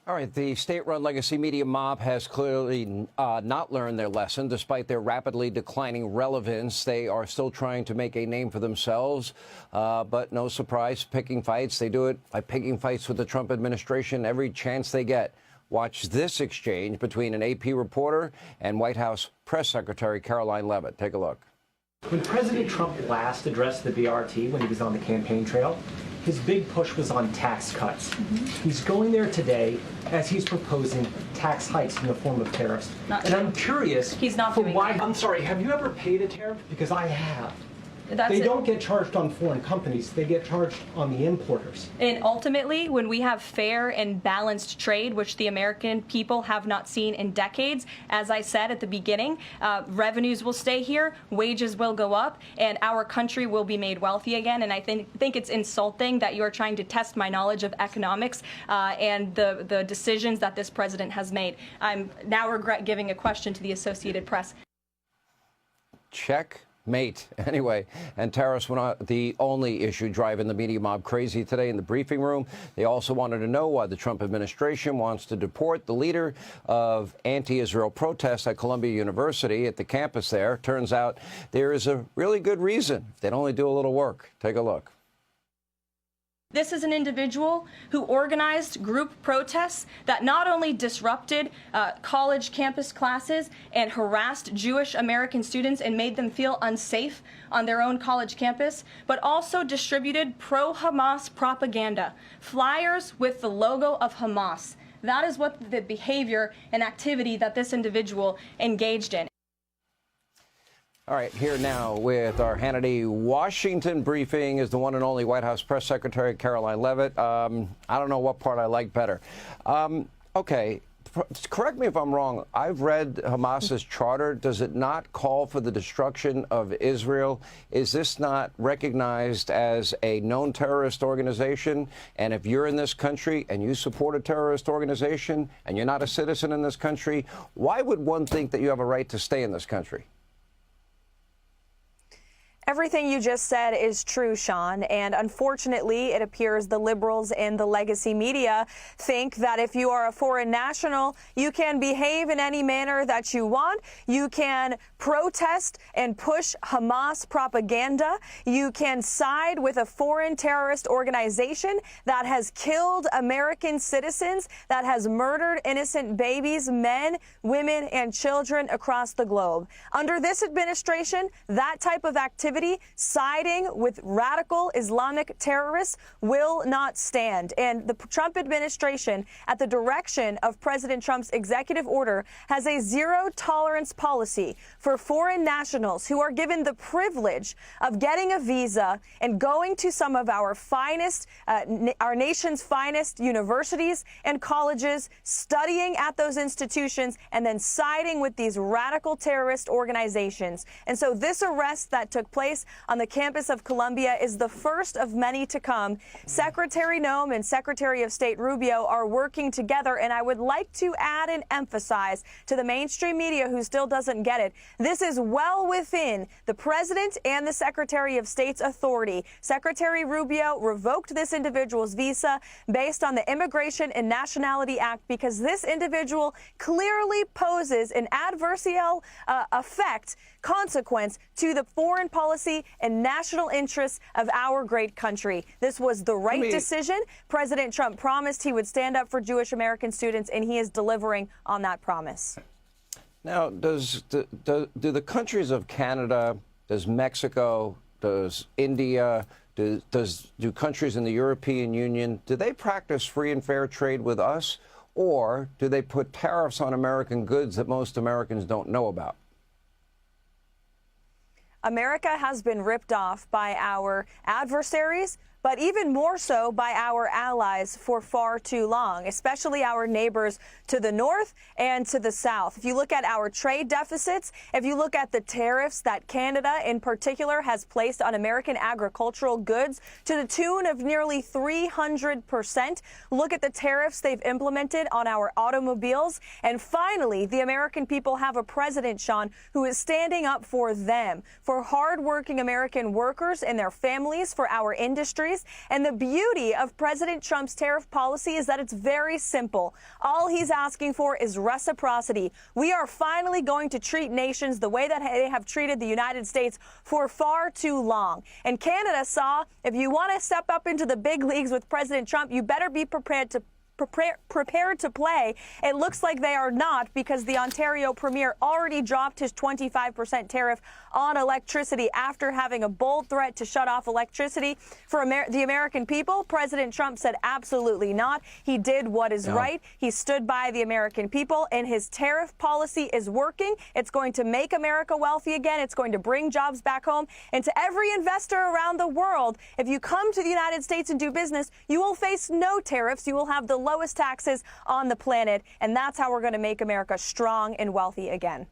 All right, the state-run legacy media mob has clearly not learned their lesson. Despite their rapidly declining relevance, they are still trying to make a name for themselves. But no surprise, picking fights. They do it by picking fights with the Trump administration every chance they get. Watch this exchange between an AP reporter and White House Press Secretary Karoline Leavitt. Take a look. When President Trump last addressed the BRT when he was on the campaign trail, his big push was on tax cuts. He's going there today as he's proposing tax hikes in the form of tariffs. I'm curious, he's not doing why. that. I'm sorry, have you ever paid a tariff? Because I have. They don't get charged on foreign companies. They get charged on the importers. And ultimately, when we have fair and balanced trade, which the American people have not seen in decades, as I said at the beginning, revenues will stay here, wages will go up, and our country will be made wealthy again. And I think it's insulting that you are trying to test my knowledge of economics and the decisions that this president has made. I'm now regret giving a question to the Associated Press. Checkmate. Anyway, and tariffs were not the only issue driving the media mob crazy today in the briefing room. They also wanted to know why the Trump administration wants to deport the leader of anti-Israel protests at Columbia University at the campus there. Turns out there is a really good reason if they'd only do a little work. Take a look. This is an individual who organized group protests that not only disrupted college campus classes and harassed Jewish American students and made them feel unsafe on their own college campus, but also distributed pro-Hamas propaganda, flyers with the logo of Hamas. That is what the behavior and activity that this individual engaged in. All right, here now with our Hannity Washington briefing is the one and only White House Press Secretary Karoline Leavitt. I don't know what part I like better. Okay, correct me if I'm wrong. I've read Hamas's charter. Does it not call for the destruction of Israel? Is this not recognized as a known terrorist organization? And if you're in this country and you support a terrorist organization and you're not a citizen in this country, why would one think that you have a right to stay in this country? Everything you just said is true, Sean, and unfortunately, it appears the liberals in the legacy media think that if you are a foreign national, you can behave in any manner that you want. You can protest and push Hamas propaganda. You can side with a foreign terrorist organization that has killed American citizens, that has murdered innocent babies, men, women, and children across the globe. Under this administration, that type of activity, siding with radical Islamic terrorists, will not stand. And the Trump administration, at the direction of President Trump's executive order, has a zero-tolerance policy for foreign nationals who are given the privilege of getting a visa and going to some of our finest, our nation's finest universities and colleges, studying at those institutions, and then siding with these radical terrorist organizations. And so this arrest that took place on the campus of Columbia is the first of many to come. Secretary Noem and Secretary of State Rubio are working together, and I would like to add and emphasize to the mainstream media who still doesn't get it, this is well within the President and the Secretary of State's authority. Secretary Rubio revoked this individual's visa based on the Immigration and Nationality Act because this individual clearly poses an adversarial consequence to the foreign policy and national interests of our great country. This was the right decision. President Trump promised he would stand up for Jewish American students, and he is delivering on that promise. Now, do the countries of Canada, does Mexico, does India, do countries in the European Union, do they practice free and fair trade with us, or do they put tariffs on American goods that most Americans don't know about? America has been ripped off by our adversaries, but even more so by our allies for far too long, especially our neighbors to the north and to the south. If you look at our trade deficits, if you look at the tariffs that Canada in particular has placed on American agricultural goods to the tune of nearly 300%, look at the tariffs they've implemented on our automobiles. And finally, the American people have a president, Sean, who is standing up for them, for hardworking American workers and their families, for our industries, countries. And the beauty of President Trump's tariff policy is that it's very simple. All he's asking for is reciprocity. We are finally going to treat nations the way that they have treated the United States for far too long. And Canada saw, if you want to step up into the big leagues with President Trump, you better be prepared to play. It looks like they are not, because the Ontario Premier already dropped his 25% tariff on electricity after having a bold threat to shut off electricity for the American people. President Trump said absolutely not. He did what is right. He stood by the American people, and his tariff policy is working. It's going to make America wealthy again. It's going to bring jobs back home. And to every investor around the world, if you come to the United States and do business, you will face no tariffs. You will have the lowest taxes on the planet, and that's how we're going to make America strong and wealthy again.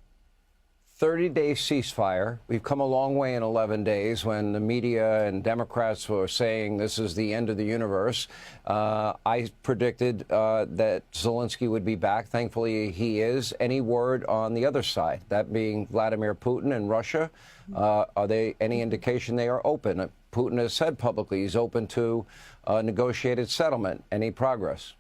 30-day ceasefire. We've come a long way in 11 days when the media and Democrats were saying this is the end of the universe. I predicted that Zelensky would be back. Thankfully, he is. Any word on the other side, that being Vladimir Putin and Russia? Are they any indication they are open? Putin has said publicly he's open to a negotiated settlement. Any progress?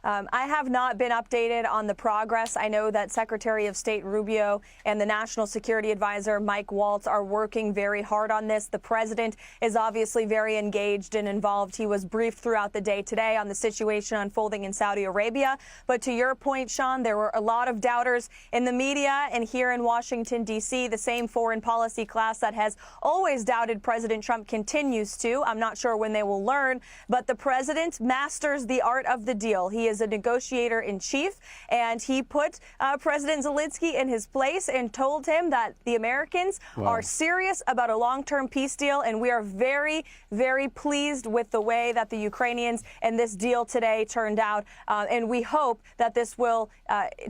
I have not been updated on the progress. I know that Secretary of State Rubio and the National Security Advisor Mike Waltz are working very hard on this. The president is obviously very engaged and involved. He was briefed throughout the day today on the situation unfolding in Saudi Arabia. But to your point, Sean, there were a lot of doubters in the media and here in Washington, D.C. The same foreign policy class that has always doubted President Trump continues to. I'm not sure when they will learn, but the president masters the art of the deal. He is a negotiator in chief, and he put President Zelensky in his place and told him that the Americans are serious about a long-term peace deal, and we are very, very pleased with the way that the Ukrainians and this deal today turned out, and we hope that this will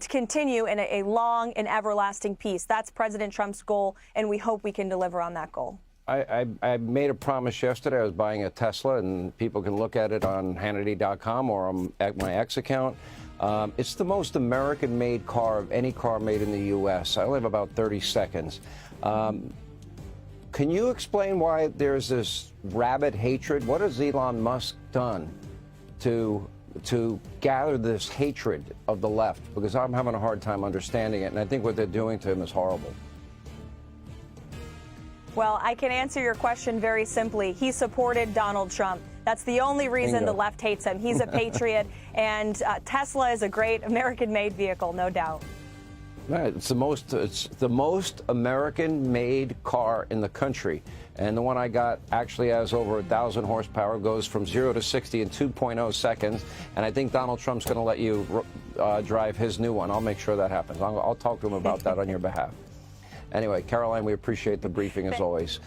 continue in a long and everlasting peace. That's President Trump's goal, and we hope we can deliver on that goal. I made a promise yesterday. I was buying a Tesla, and people can look at it on Hannity.com or on my X account. It's the most American-made car of any car made in the U.S. I only have about 30 seconds. Can you explain why there's this rabid hatred? What has Elon Musk done to gather this hatred of the left? Because I'm having a hard time understanding it, and I think what they're doing to him is horrible. Well, I can answer your question very simply. He supported Donald Trump. That's the only reason the left hates him. He's a patriot, and Tesla is a great American-made vehicle, no doubt. Right. It's the most American-made car in the country. And the one I got actually has over 1,000 horsepower, goes from 0 to 60 in 2.0 seconds. And I think Donald Trump's going to let you drive his new one. I'll make sure that happens. I'll talk to him about that on your behalf. Anyway, Karoline, we appreciate the briefing as always.